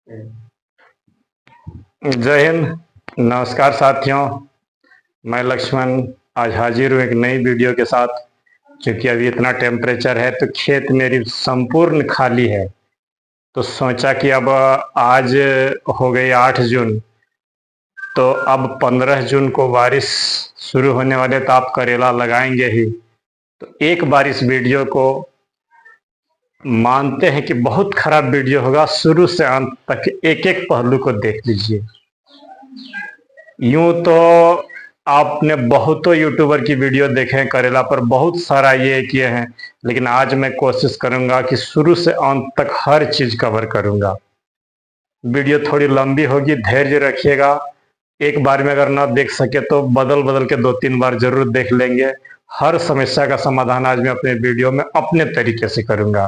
जय हिंद। नमस्कार साथियों, मैं लक्ष्मण आज हाजिर हूँ एक नई वीडियो के साथ। क्योंकि अभी इतना टेम्परेचर है तो खेत मेरी संपूर्ण खाली है, तो सोचा कि अब आज हो गई 8 जून, तो अब 15 जून को बारिश शुरू होने वाले, तो आप करेला लगाएंगे ही। तो एक बार इस वीडियो को मानते हैं कि बहुत खराब वीडियो होगा, शुरू से अंत तक एक एक पहलू को देख लीजिए। यूं तो आपने बहुतों यूट्यूबर की वीडियो देखे हैं, करेला पर बहुत सारा ये किए हैं, लेकिन आज मैं कोशिश करूंगा कि शुरू से अंत तक हर चीज कवर करूंगा। वीडियो थोड़ी लंबी होगी, धैर्य रखिएगा। एक बार में अगर ना देख सके तो बदल बदल के 2-3 बार जरूर देख लेंगे। हर समस्या का समाधान आज मैं अपने वीडियो में अपने तरीके से करूंगा।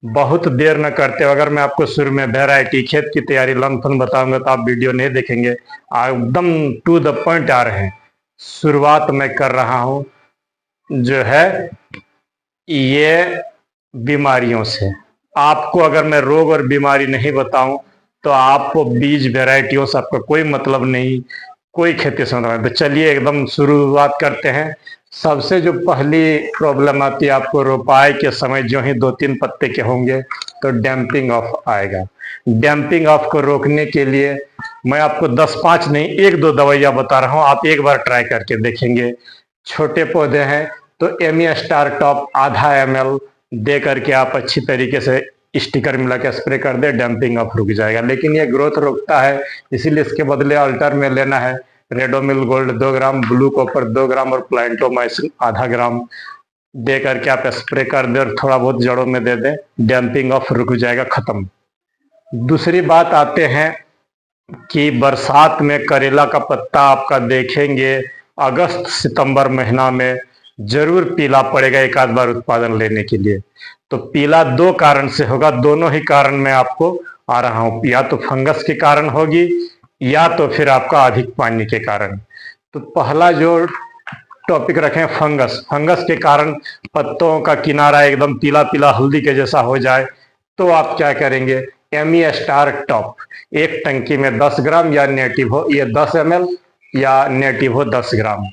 बहुत देर न करते, अगर मैं आपको शुरू में वैरायटी खेत की तैयारी लमसम बताऊंगा तो आप वीडियो नहीं देखेंगे। एकदम टू द पॉइंट आ रहे हैं। शुरुआत मैं कर रहा हूं जो है ये बीमारियों से। आपको अगर मैं रोग और बीमारी नहीं बताऊं तो आपको बीज वैरायटियों से आपका कोई मतलब नहीं, कोई खेती से मतलब नहीं। तो चलिए एकदम शुरुआत करते हैं। सबसे जो पहली प्रॉब्लम आती है आपको रोपाई के समय, जो ही 2-3 पत्ते के होंगे तो डैम्पिंग ऑफ आएगा। डैम्पिंग ऑफ को रोकने के लिए मैं आपको 10-5 नहीं 1-2 दवाइयां बता रहा हूं, आप एक बार ट्राई करके देखेंगे। छोटे पौधे हैं तो एमी स्टार टॉप आधा ml दे करके आप अच्छी तरीके से स्टिकर मिला के स्प्रे कर दे, डैम्पिंग ऑफ रुक जाएगा। लेकिन ये ग्रोथ रोकता है, इसीलिए इसके बदले अल्टर में लेना है रेडोमिल गोल्ड 2 ग्राम, ब्लू कॉपर 2 ग्राम और प्लांटोमाइसिन आधा ग्राम दे करके आप स्प्रे कर दे और थोड़ा बहुत जड़ों में दे दे, डैम्पिंग ऑफ रुक जाएगा, खत्म। दूसरी बात आते हैं कि बरसात में करेला का पत्ता आपका देखेंगे अगस्त सितंबर महीना में जरूर पीला पड़ेगा एक आध बार उत्पादन लेने के लिए। तो पीला 2 कारण से होगा, दोनों ही कारण मैं आपको आ रहा हूं। या तो फंगस के कारण होगी या तो फिर आपका अधिक पानी के कारण। तो पहला जो टॉपिक रखें फंगस। फंगस के कारण पत्तों का किनारा एकदम पीला पीला हल्दी के जैसा हो जाए तो आप क्या करेंगे, एमी स्टार टॉप एक टंकी में 10 ग्राम या नेटिव हो ये 10 ml या नेटिव हो 10 ग्राम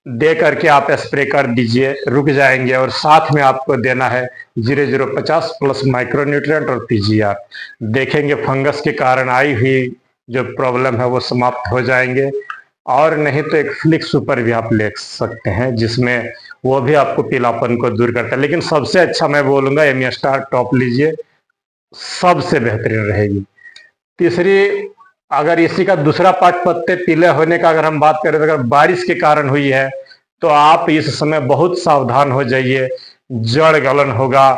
दे करके आप स्प्रे कर दीजिए, रुक जाएंगे। और साथ में आपको देना है 0050 प्लस माइक्रोन्यूट्रिएंट और पीजीआर। देखेंगे फंगस के कारण आई हुई जो प्रॉब्लम है वो समाप्त हो जाएंगे। और नहीं तो एक फ्लिक्स सुपर भी आप ले सकते हैं, जिसमें वो भी आपको पीलापन को दूर करता है। लेकिन सबसे अच्छा मैं बोलूंगा एमी स्टार टॉप लीजिए, सबसे बेहतरीन रहेगी। तीसरी, अगर इसी का दूसरा पार्ट पत्ते पीले होने का अगर हम बात करें तो अगर बारिश के कारण हुई है तो आप इस समय बहुत सावधान हो जाइए, जड़ गलन होगा।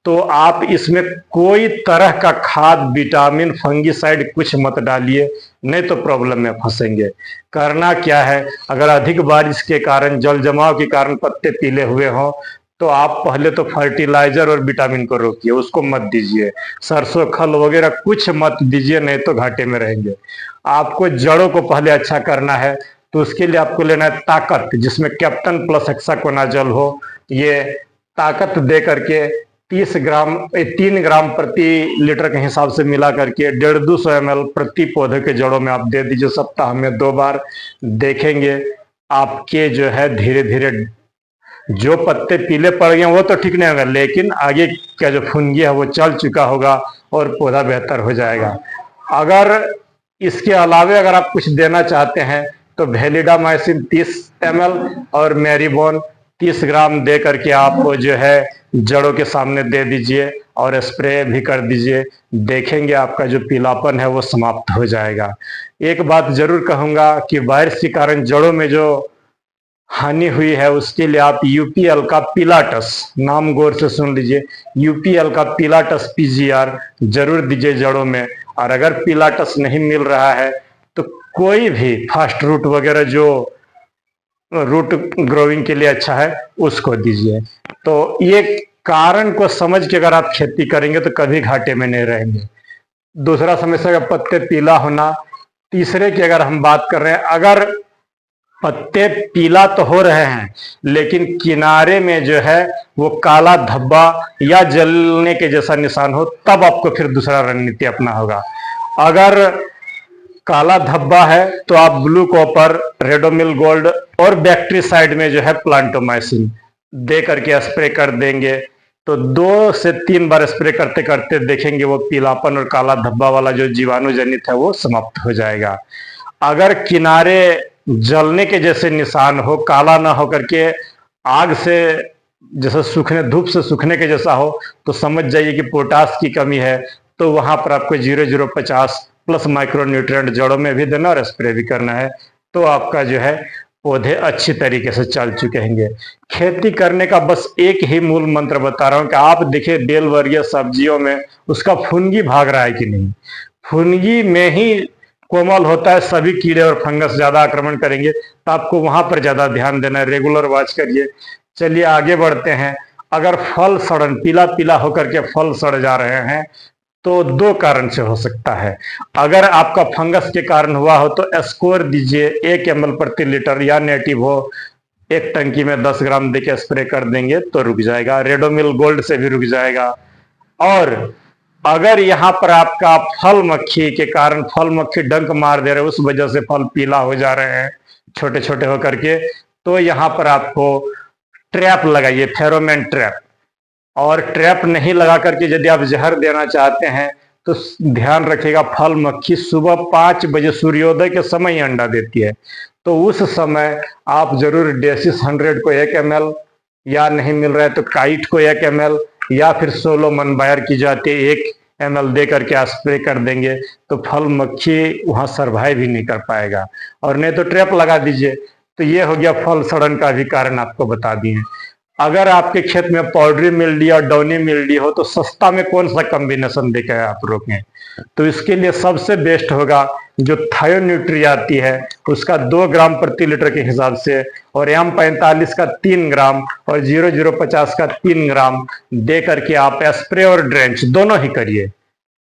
तो आप इसमें कोई तरह का खाद, विटामिन, फंगीसाइड कुछ मत डालिए, नहीं तो प्रॉब्लम में फंसेंगे। करना क्या है, अगर अधिक बारिश के कारण, जल जमाव के कारण पत्ते पीले हुए हों तो आप पहले तो फर्टिलाइजर और विटामिन को रोकिए, उसको मत दीजिए। सरसों खल वगैरह कुछ मत दीजिए, नहीं तो घाटे में रहेंगे। आपको जड़ों को पहले अच्छा करना है तो उसके लिए आपको लेना है ताकत, जिसमें कैप्टन प्लस हेक्साकोनाजोल हो। ये ताकत दे करके 3 ग्राम प्रति लीटर के हिसाब से मिला करके 150-200 ml प्रति पौधे के जड़ों में आप दे दीजिए सप्ताह में 2 बार। देखेंगे आपके जो है धीरे धीरे जो पत्ते पीले पड़ गए वो तो ठीक नहीं होगा, लेकिन आगे का जो फुनगी है वो चल चुका होगा और पौधा बेहतर हो जाएगा। अगर इसके अलावे अगर आप कुछ देना चाहते हैं तो वेलिडामाइसिन 30 ml और मैरीबोन 30 ग्राम दे करके आप जो है जड़ों के सामने दे दीजिए और स्प्रे भी कर दीजिए। देखेंगे आपका जो पीलापन है वो समाप्त हो जाएगा। एक बात जरूर कहूंगा कि वायरस के कारण जड़ों में जो हानि हुई है उसके लिए आप यूपीएल का पिलाटस, नाम गौर से सुन लीजिए, यूपीएल का पिलाटस पीजीआर जरूर दीजिए जड़ों में। और अगर पिलाटस नहीं मिल रहा है तो कोई भी फास्ट रूट वगैरह जो रूट ग्रोइंग के लिए अच्छा है उसको दीजिए। तो ये कारण को समझ के अगर आप खेती करेंगे तो कभी घाटे में नहीं रहेंगे। दूसरा समस्या का पत्ते पीला होना। तीसरे की अगर हम बात कर रहे हैं, अगर पत्ते पीला तो हो रहे हैं लेकिन किनारे में जो है वो काला धब्बा या जलने के जैसा निशान हो, तब आपको फिर दूसरा रणनीति अपना होगा। अगर काला धब्बा है तो आप ब्लू कॉपर, रेडोमिल गोल्ड और बैक्टीसाइड में जो है प्लांटोमाइसिन दे करके स्प्रे कर देंगे तो 2 से 3 बार स्प्रे करते करते देखेंगे वो पीलापन और काला धब्बा वाला जो जीवाणु जनित है वो समाप्त हो जाएगा। अगर किनारे जलने के जैसे निशान हो, काला ना हो करके आग से जैसे सूखने, धूप से सूखने के जैसा हो, तो समझ जाइए कि पोटास की कमी है। तो वहां पर आपको 0050 प्लस माइक्रोन्यूट्रिएंट जड़ों में भी देना और स्प्रे भी करना है। तो आपका जो है पौधे अच्छी तरीके से चल चुके होंगे। खेती करने का बस एक ही मूल मंत्र बता रहा हूं कि आप देखिए बेल वर्गीय सब्जियों में उसका फुनगी भाग रहा है कि नहीं। फुनगी में ही कोमल होता है, सभी कीड़े और फंगस ज्यादा आक्रमण करेंगे, तो आपको वहां पर ज्यादा ध्यान देना है, रेगुलर वॉच करिए। चलिए आगे बढ़ते हैं। अगर फल सड़न, पीला पीला होकर के फल सड़ जा रहे हैं तो 2 कारण से हो सकता है। अगर आपका फंगस के कारण हुआ हो तो स्कोर दीजिए 1 ml प्रति लीटर, या नेटिव हो 1 टंकी में 10 ग्राम देके स्प्रे कर देंगे तो रुक जाएगा। रेडोमिल गोल्ड से भी रुक जाएगा। और अगर यहाँ पर आपका फल मक्खी के कारण, फल मक्खी डंक मार दे रहे, उस वजह से फल पीला हो जा रहे हैं छोटे छोटे होकर के, तो यहाँ पर आपको ट्रैप लगाइए, फेरोमोन ट्रैप। और ट्रैप नहीं लगा करके यदि आप जहर देना चाहते हैं तो ध्यान रखिएगा, फल मक्खी सुबह 5 बजे सूर्योदय के समय ही अंडा देती है, तो उस समय आप जरूर डेसिस 100 को 1 ml, या नहीं मिल रहा है तो काइट को 1 ml, या फिर सोलोमन बायर की जाती है 1 ml दे करके स्प्रे कर देंगे तो फल मक्खी वहां सर्वाइव भी नहीं कर पाएगा। और नहीं तो ट्रैप लगा दीजिए। तो ये हो गया फल सड़न का भी कारण आपको बता दिए। अगर आपके खेत में पाउडरी मिल्डी और डाउनी मिल्डी हो तो सस्ता में कौन सा कॉम्बिनेशन देकर आप रोकें? तो इसके लिए सबसे बेस्ट होगा जो थायोन्यूट्री आती है उसका 2 ग्राम प्रति लीटर के हिसाब से, और M45 का 3 ग्राम और 0050 का 3 ग्राम दे करके आप स्प्रे और ड्रेंच दोनों ही करिए।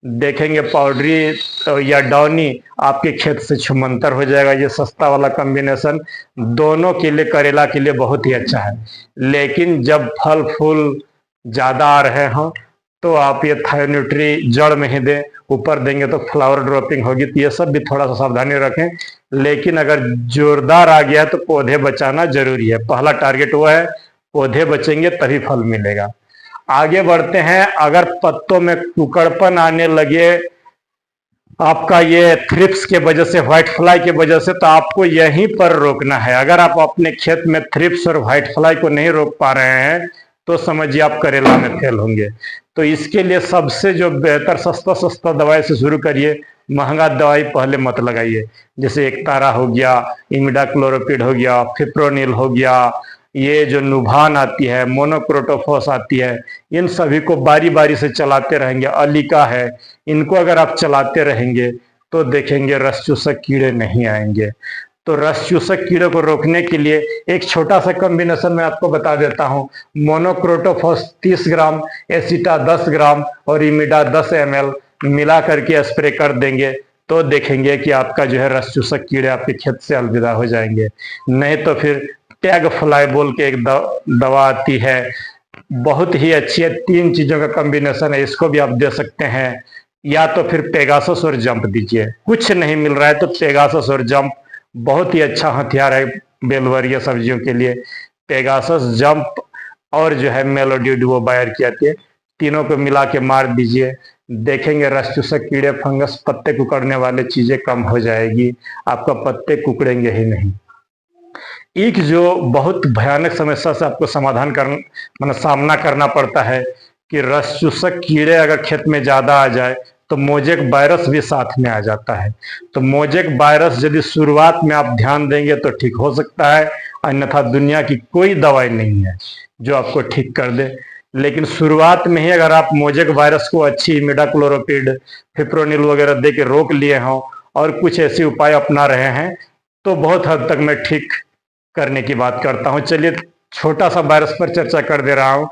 देखेंगे पाउडरी या डाउनी आपके खेत से छुमंतर हो जाएगा। ये सस्ता वाला कॉम्बिनेशन दोनों के लिए, करेला के लिए बहुत ही अच्छा है। लेकिन जब फल फूल ज्यादा आ रहे हों तो आप ये थायोन्यूट्री जड़ में ही दें, ऊपर देंगे तो फ्लावर ड्रॉपिंग होगी, तो ये सब भी थोड़ा सा सावधानी रखें। लेकिन अगर जोरदार आ गया तो पौधे बचाना जरूरी है। पहला टारगेट वो है, पौधे बचेंगे तभी फल मिलेगा। आगे बढ़ते हैं। अगर पत्तों में कुकड़पन आने लगे आपका ये थ्रिप्स के वजह से, व्हाइट फ्लाई के वजह से, तो आपको यहीं पर रोकना है। अगर आप अपने खेत में थ्रिप्स और व्हाइट फ्लाई को नहीं रोक पा रहे हैं तो समझिए आप करेला में फेल होंगे। तो इसके लिए सबसे जो बेहतर, सस्ता सस्ता दवाई से शुरू करिए, महंगा दवाई पहले मत लगाइए। जैसे एकतारा हो गया, इमिडाक्लोरोपिड हो गया, फिप्रोनिल हो गया, ये जो नुभान आती है, मोनोक्रोटोफॉस आती है, इन सभी को बारी बारी से चलाते रहेंगे। अलिका है, इनको अगर आप चलाते रहेंगे तो देखेंगे रस चूसक कीड़े नहीं आएंगे। तो रस चूसक कीड़े को रोकने के लिए एक छोटा सा कॉम्बिनेशन मैं आपको बता देता हूँ। मोनोक्रोटोफॉस 30 ग्राम, एसिटा 10 ग्राम और इमिडा 10 ml मिला करके स्प्रे कर देंगे तो देखेंगे कि आपका जो है रस चूसक कीड़े आपके खेत से अलविदा हो जाएंगे। नहीं तो फिर टैग फ्लाई बोल के एक दवा आती है, बहुत ही अच्छी है, 3 चीजों का कॉम्बिनेशन है, इसको भी आप दे सकते हैं। या तो फिर पेगासस और जंप दीजिए। कुछ नहीं मिल रहा है तो पेगासस और जंप बहुत ही अच्छा हथियार है बेलवरिया सब्जियों के लिए। पेगासस, जंप और जो है मेलोडी वो बायर की आती है, तीनों को मिला के मार दीजिए। देखेंगे रस चूसक कीड़े, फंगस, पत्ते कुकड़ने वाले चीजें कम हो जाएगी, आपका पत्ते कुकड़ेंगे ही नहीं। एक जो बहुत भयानक समस्या से आपको समाधान करना, सामना करना पड़ता है कि रस चूसक कीड़े अगर खेत में ज्यादा आ जाए तो मोजेक वायरस भी साथ में आ जाता है। तो मोजेक वायरस यदि शुरुआत में आप ध्यान देंगे तो ठीक हो सकता है, अन्यथा दुनिया की कोई दवाई नहीं है जो आपको ठीक कर दे। लेकिन शुरुआत में ही अगर आप मोजेक वायरस को अच्छी इमिडाक्लोरोपिड, फिप्रोनिल वगैरह दे के रोक लिए हों और कुछ ऐसे उपाय अपना रहे हैं तो बहुत हद तक मैं ठीक करने की बात करता हूं। चलिए छोटा सा वायरस पर चर्चा कर दे रहा हूं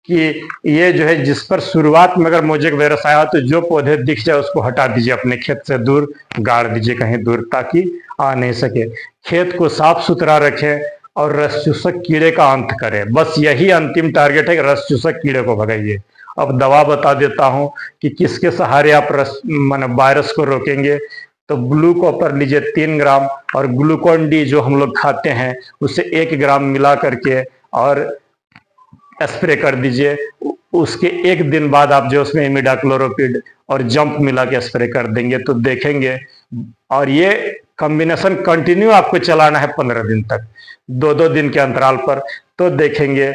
कि ये जो है, जिस पर शुरुआत में अगर मोजेक वायरस आया तो जो पौधे दिख जाए उसको हटा दीजिए, अपने खेत से दूर गाड़ दीजिए कहीं दूर, ताकि आ नहीं सके। खेत को साफ सुथरा रखें और रस चूसक कीड़े का अंत करें। बस यही अंतिम टारगेट है कि रस चूसक कीड़े को भगाइए अब दवा बता देता हूँ कि किसके सहारे आप माने वायरस को रोकेंगे। तो ब्लू कॉपर लीजिए 3 ग्राम, और ग्लूकोन डी जो हम लोग खाते हैं उसे 1 ग्राम मिला करके और स्प्रे कर दीजिए। उसके 1 दिन बाद आप जो उसमें इमिडाक्लोरोपिड और जंप मिला के स्प्रे कर देंगे तो देखेंगे। और ये कॉम्बिनेशन कंटिन्यू आपको चलाना है 15 दिन तक, 2-2 दिन के अंतराल पर, तो देखेंगे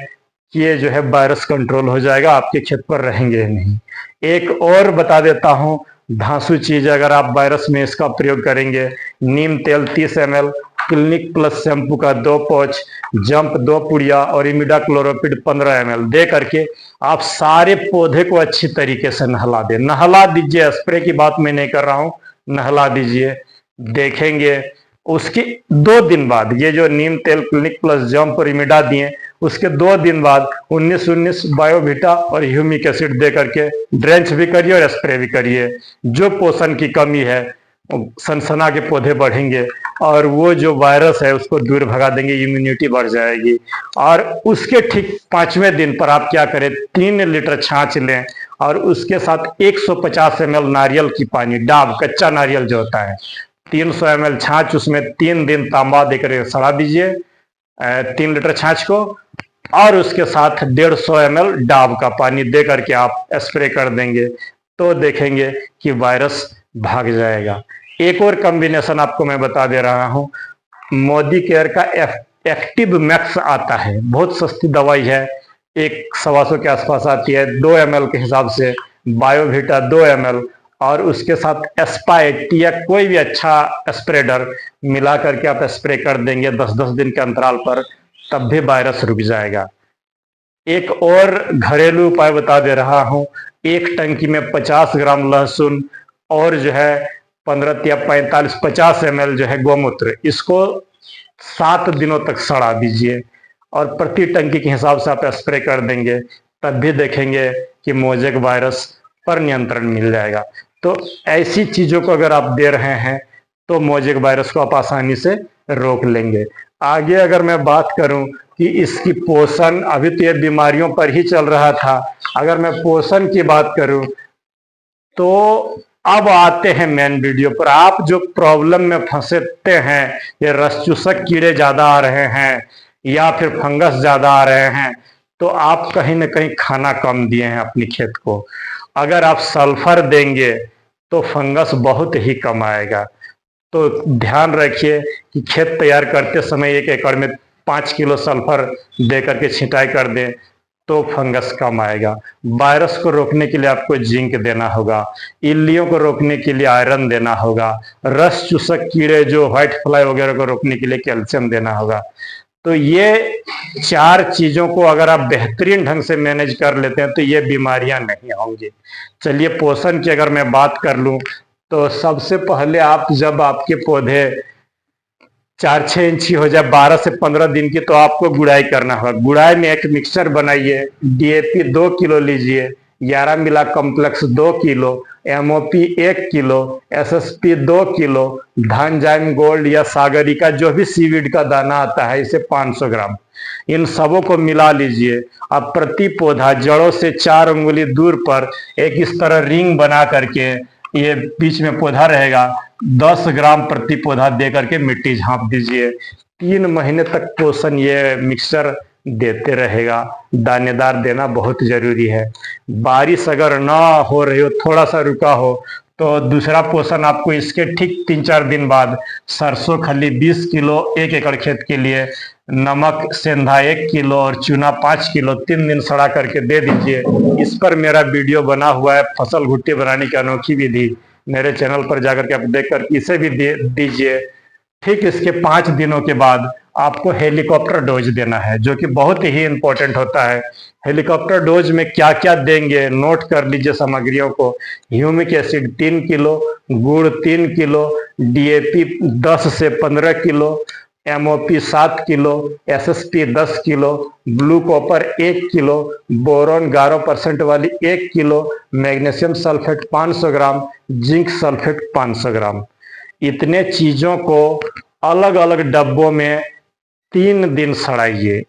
कि ये जो है वायरस कंट्रोल हो जाएगा, आपके खेत पर रहेंगे नहीं। एक और बता देता हूं, धांसू चीज अगर आप वायरस में इसका प्रयोग करेंगे, नीम तेल 30 ml, क्लिनिक प्लस शैम्पू का 2 पाउच, जंप 2 पुड़िया और इमिडाक्लोरोपिड 15 ml दे करके आप सारे पौधे को अच्छी तरीके से नहला दें। नहला दीजिए, स्प्रे की बात मैं नहीं कर रहा हूं, नहला दीजिए। देखेंगे उसके 2 दिन बाद, ये जो नीम तेल, क्लिनिक प्लस, जंप और इमिडा दिए, उसके 2 दिन बाद 19-19 बायोविटा और ह्यूमिक एसिड दे करके ड्रेंच भी करिए और स्प्रे भी करिए। जो पोषण की कमी है, सनसना के पौधे बढ़ेंगे और वो जो वायरस है उसको दूर भगा देंगे, इम्यूनिटी बढ़ जाएगी। और उसके ठीक 5वें दिन पर आप क्या करें, 3 लीटर छाछ लें और उसके साथ 150 ml नारियल की पानी, डाब कच्चा नारियल जो होता है, 300 ml छाछ, उसमें 3 दिन तांबा देकर सड़ा दीजिए 3 लीटर छाछ को, और उसके साथ 150 ml डाब का पानी दे करके आप स्प्रे कर देंगे तो देखेंगे कि वायरस भाग जाएगा। एक और कॉम्बिनेशन आपको मैं बता दे रहा हूं, मोदी केयर का एक्टिव मैक्स आता है, बहुत सस्ती दवाई है, 100-125 के आसपास आती है, 2 ml के हिसाब से, बायोविटा 2 ml और उसके साथ एस्पाइट या कोई भी अच्छा स्प्रेडर मिला करके आप स्प्रे कर देंगे 10-10 दिन के अंतराल पर, तब भी वायरस रुक जाएगा। एक और घरेलू उपाय बता दे रहा हूं, 1 टंकी में 50 ग्राम लहसुन और जो है 15 या 50 ml जो है गोमूत्र, इसको 7 दिनों तक सड़ा दीजिए और प्रति टंकी के हिसाब से आप स्प्रे कर देंगे, तब भी देखेंगे कि मोजेक वायरस पर नियंत्रण मिल जाएगा। तो ऐसी चीजों को अगर आप दे रहे हैं तो मोजेक वायरस को आप आसानी से रोक लेंगे। आगे अगर मैं बात करूं कि इसकी पोषण, अभी तो ये बीमारियों पर ही चल रहा था, अगर मैं पोषण की बात करूं तो अब आते हैं मेन वीडियो पर। आप जो प्रॉब्लम में फंसते हैं, ये रस चूसक कीड़े ज्यादा आ रहे हैं या फिर फंगस ज्यादा आ रहे हैं, तो आप कहीं ना कहीं खाना कम दिए हैं अपनी खेत को। अगर आप सल्फर देंगे तो फंगस बहुत ही कम आएगा। तो ध्यान रखिए कि खेत तैयार करते समय 1 एकड़ में 5 किलो सल्फर दे करके छिंटाई कर दें तो फंगस कम आएगा। वायरस को रोकने के लिए आपको जिंक देना होगा, इल्लियों को रोकने के लिए आयरन देना होगा, रस चूसक कीड़े जो व्हाइट फ्लाई वगैरह को रोकने के लिए कैल्शियम देना होगा। तो ये 4 चीजों को अगर आप बेहतरीन ढंग से मैनेज कर लेते हैं तो ये बीमारियां नहीं होंगी। चलिए पोषण की अगर मैं बात कर लूं तो सबसे पहले आप जब आपके पौधे 4-6 इंची हो जाए 12 से 15 दिन की, तो आपको गुड़ाई करना होगा। गुड़ाई में एक मिक्सचर बनाइए, डीएपी 2 किलो लीजिए, 11 मिला complex 2 kilo, MOP 1 kilo, SSP 2 kilo, Dhanzyme gold या सागरिका जो भी सीवीड का दाना आता है इसे 500 ग्राम, इन सबों को मिला लीजिए। अब प्रति पौधा जड़ों से 4 उंगली दूर पर एक इस तरह रिंग बना करके, ये बीच में पौधा रहेगा, 10 ग्राम प्रति पौधा दे करके मिट्टी झांप दीजिए। 3 महीने तक पोषण ये मिक्सचर देते रहेगा। दानेदार देना बहुत जरूरी है। बारिश अगर ना हो रही हो, थोड़ा सा रुका हो, तो दूसरा पोषण आपको इसके ठीक 3-4 दिन बाद सरसों खली 20 किलो 1 एकड़ खेत के लिए, नमक सेंधा 1 किलो और चूना 5 किलो 3 दिन सड़ा करके दे दीजिए। इस पर मेरा वीडियो बना हुआ है, फसल घुट्टी बनाने की अनोखी विधि, मेरे चैनल पर जाकर के आप देखकर इसे भी दे दीजिए। ठीक इसके 5 दिनों के बाद आपको हेलीकॉप्टर डोज देना है, जो कि बहुत ही इंपॉर्टेंट होता है। हेलीकॉप्टर डोज में क्या क्या देंगे नोट कर लीजिए सामग्रियों को। ह्यूमिक एसिड 3 किलो, गुड़ 3 किलो, डीएपी 10 से 15 kilo, MOP 7 kilo, SSP 10 kilo, blue copper 1 kilo, boron 11% वाली 1 किलो, मैग्नीशियम सल्फेट 500 ग्राम, जिंक सल्फेट 500 ग्राम। इतने चीजों को अलग अलग डब्बों में 3 दिन सड़ाइए।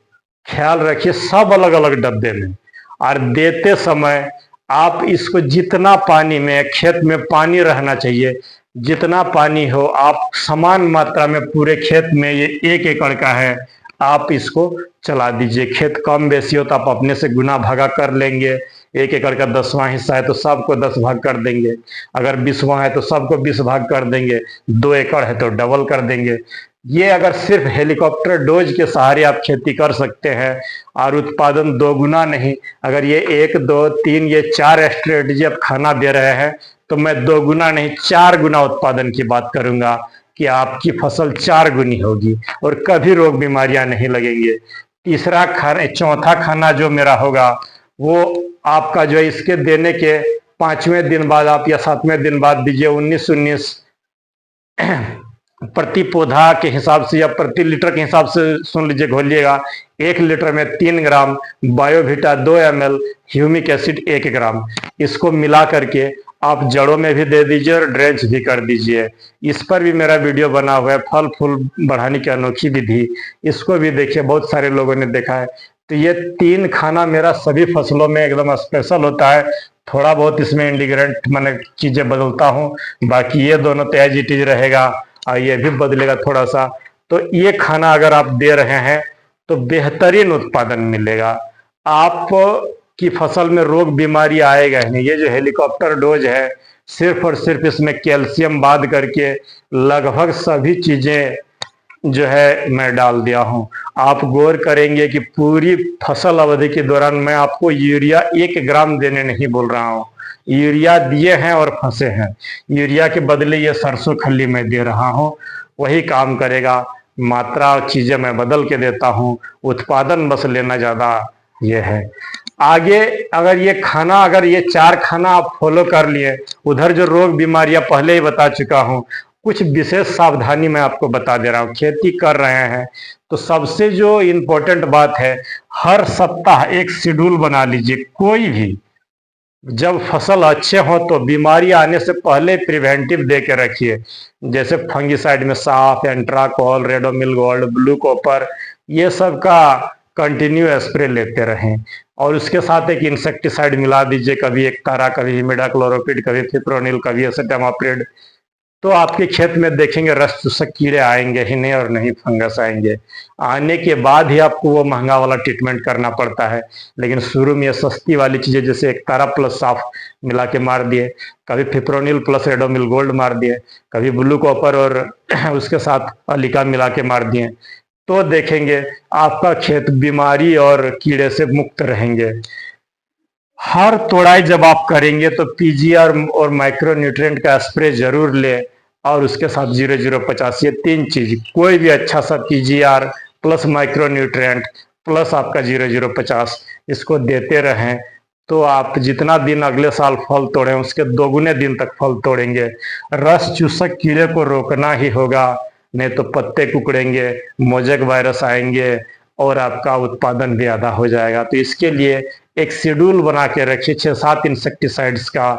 ख्याल रखिए सब अलग अलग डब्बे में, और देते समय आप इसको जितना पानी में, खेत में पानी रहना चाहिए, जितना पानी हो आप समान मात्रा में पूरे खेत में, ये 1 एकड़ का है, आप इसको चला दीजिए। खेत कम बेसी हो तो आप अपने से गुना भागा कर लेंगे। 1 एकड़ का 10वां हिस्सा है तो सबको 10 भाग कर देंगे, अगर 20वां है तो सबको 20 भाग कर देंगे, 2 एकड़ है तो डबल कर देंगे। ये अगर सिर्फ हेलीकॉप्टर डोज के सहारे आप खेती कर सकते हैं और उत्पादन 2 गुना नहीं, अगर ये 1, 2, 3, ये 4 स्ट्रेटजी आप खाना दे रहे हैं तो मैं 2 गुना नहीं 4 गुना उत्पादन की बात करूंगा कि आपकी फसल 4 गुनी होगी और कभी रोग बीमारियां नहीं लगेंगे। तीसरा खाना, चौथा खाना जो मेरा होगा वो आपका जो है इसके देने के 5वें दिन बाद आप या 7वें दिन बाद दीजिए। 19-19 प्रति पौधा के हिसाब से या प्रति लीटर के हिसाब से सुन लीजिए, घोलिएगा। 1 लीटर में 3 ग्राम बायोविटा, 2 ml ह्यूमिक एसिड 1 ग्राम, इसको मिला करके आप जड़ों में भी दे दीजिए और ड्रेंच भी कर दीजिए। इस पर भी मेरा वीडियो बना हुआ है, फल फूल बढ़ाने की अनोखी विधि, इसको भी देखिए, बहुत सारे लोगों ने देखा है। तो ये 3 खाना मेरा सभी फसलों में एकदम स्पेशल होता है। थोड़ा बहुत इसमें इंडिग्रेंट मैंने चीजें बदलता हूँ, बाकी ये दोनों तो एज इट इज रहेगा और ये भी बदलेगा थोड़ा सा। तो ये खाना अगर आप दे रहे हैं तो बेहतरीन उत्पादन मिलेगा, आप की फसल में रोग बीमारी आएगा ही नहीं। ये जो हेलीकॉप्टर डोज है, सिर्फ और सिर्फ इसमें कैल्शियम बाद करके लगभग सभी चीजें जो है मैं डाल दिया हूं। आप गौर करेंगे कि पूरी फसल अवधि के दौरान मैं आपको यूरिया 1 ग्राम देने नहीं बोल रहा हूं, यूरिया दिए हैं और फंसे हैं। यूरिया के बदले ये सरसों खल्ली मैं दे रहा हूं, वही काम करेगा। मात्रा और चीजें मैं बदल के देता हूं, उत्पादन बस लेना ज्यादा ये है। आगे अगर ये खाना, अगर ये 4 खाना आप फॉलो कर लिए, उधर जो रोग बीमारियां पहले ही बता चुका हूं, कुछ विशेष सावधानी मैं आपको बता दे रहा हूं। खेती कर रहे हैं तो सबसे जो इम्पोर्टेंट बात है, हर सप्ताह एक शेड्यूल बना लीजिए। कोई भी जब फसल अच्छे हो तो बीमारी आने से पहले प्रिवेंटिव दे के रखिए, जैसे फंगिसाइड में साफ, Antracol, Ridomil gold, blue copper, ये सब का कंटिन्यू स्प्रे लेते रहें। और उसके साथ एक इंसेक्टिसाइड मिला दीजिए, कभी एक तारा, कभी इमिडाक्लोरोपिड, कभी फिप्रोनिल, कभी एसेटामाप्रिड। तो आपके खेत में देखेंगे रस चूसक कीड़े आएंगे ही नहीं और नहीं फंगस आएंगे। आने के बाद ही आपको वो महंगा वाला ट्रीटमेंट करना पड़ता है, लेकिन शुरू में ये सस्ती वाली चीजें जैसे एक तारा प्लस साफ मिला के मार दिए, कभी फिप्रोनिल प्लस रेडोमिल गोल्ड मार दिए, कभी ब्लू कॉपर और उसके साथ अलिका मिला के मार दिए, तो देखेंगे आपका खेत बीमारी और कीड़े से मुक्त रहेंगे। हर तोड़ाई जब आप करेंगे तो पीजीआर और माइक्रो न्यूट्रिएंट का स्प्रे जरूर ले, और उसके साथ 0050, ये 3 चीज, कोई भी अच्छा सा PGR plus micro nutrient plus आपका 0050 इसको देते रहें, तो आप जितना दिन अगले साल फल तोड़ें उसके 2 गुने दिन तक फल तोड़ेंगे। रस चूसक कीड़े को रोकना ही होगा, नहीं तो पत्ते कुकड़ेंगे, मोजेक वायरस आएंगे और आपका उत्पादन भी आधा हो जाएगा। तो इसके लिए एक शेड्यूल बना के रखिए, 6-7 इंसेक्टिसाइड्स का।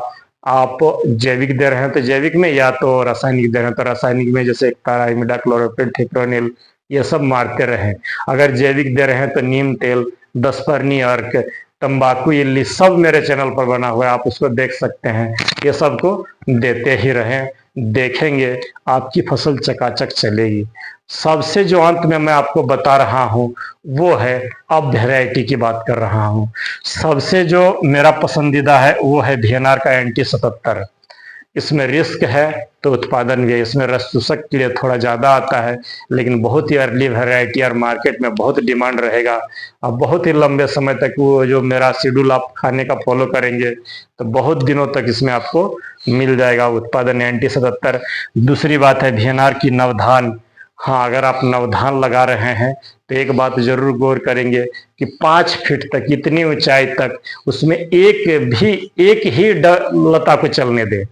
आप जैविक दे रहे हैं तो जैविक में, या तो रासायनिक दे रहे हैं तो रासायनिक में, जैसे तारा, इमिडाक्लोरोपिड, फिप्रोनिल, ये सब मारते रहें। अगर जैविक दे रहे हैं तो नीम तेल, 10परनी अर्क, तंबाकू इल्ली, सब मेरे चैनल पर बना हुआ है, आप उसको देख सकते हैं। ये सबको देते ही रहें, देखेंगे आपकी फसल चकाचक चलेगी। सबसे जो अंत में मैं आपको बता रहा हूं वो है, अब वैरायटी की बात कर रहा हूं। सबसे जो मेरा पसंदीदा है वो है VNR का एंटी 77। इसमें रिस्क है तो उत्पादन भी है, इसमें रस चूसक कीड़े थोड़ा ज़्यादा आता है, लेकिन बहुत ही अर्ली वैरायटी और मार्केट में बहुत डिमांड रहेगा। अब बहुत ही लंबे समय तक वो जो मेरा शेड्यूल आप खाने का फॉलो करेंगे तो बहुत दिनों तक इसमें आपको मिल जाएगा उत्पादन एंटी 77। दूसरी बात है VNR की नवधान। हाँ, अगर आप नवधान लगा रहे हैं तो एक बात जरूर गौर करेंगे कि 5 फीट तक, इतनी ऊंचाई तक उसमें एक ही लता को चलने दे,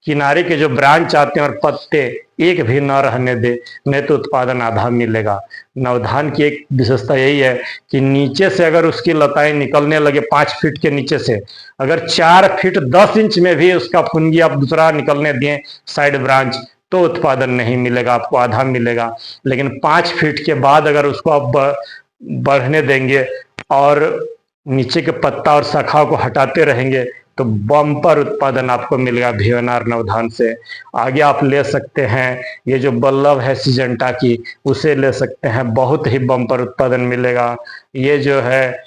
किनारे के जो ब्रांच आते हैं और पत्ते एक भी न रहने दे, नहीं तो उत्पादन आधा मिलेगा। नवधान की एक विशेषता यही है कि नीचे से अगर उसकी लताएं निकलने लगे 5 फीट के नीचे से, अगर 4 फीट 10 इंच में भी उसका फुनगी आप दूसरा निकलने दिए साइड ब्रांच, तो उत्पादन नहीं मिलेगा, आपको आधा मिलेगा। लेकिन 5 फीट के बाद अगर उसको आप बढ़ने देंगे और नीचे के पत्ता और शाखाओं को हटाते रहेंगे तो बम्पर उत्पादन आपको मिलेगा वीएनआर नवधान से। आगे आप ले सकते हैं ये जो बल्लभ है सिजेंटा की, उसे ले सकते हैं, बहुत ही बम्पर उत्पादन मिलेगा। ये जो है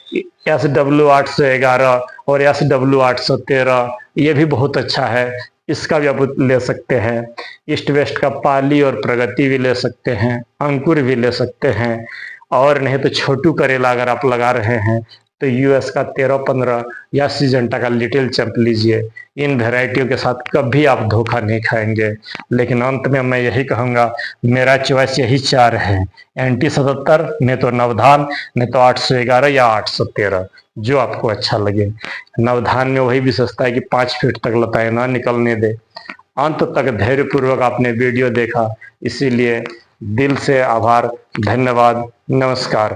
SW811 और SW813, ये भी बहुत अच्छा है, इसका भी आप ले सकते हैं। ईस्ट वेस्ट का पाली और प्रगति भी ले सकते हैं, अंकुर भी ले सकते हैं, और नहीं तो छोटू करेला अगर आप लगा रहे हैं तो यूएस का 1315 या सिजेंटा का लिटिल चैंप लीजिए। इन वेराइटियों के साथ कभी आप धोखा नहीं खाएंगे। लेकिन अंत में मैं यही कहूँगा, मेरा चॉइस यही 4 है, NT77, नहीं तो नवधान, नहीं तो 811 या 813, जो आपको अच्छा लगे। नवधान में वही विशेषता है कि 5 फीट तक लताएं ना निकलने दे। अंत तक धैर्यपूर्वक आपने वीडियो देखा, इसीलिए दिल से आभार, धन्यवाद, नमस्कार।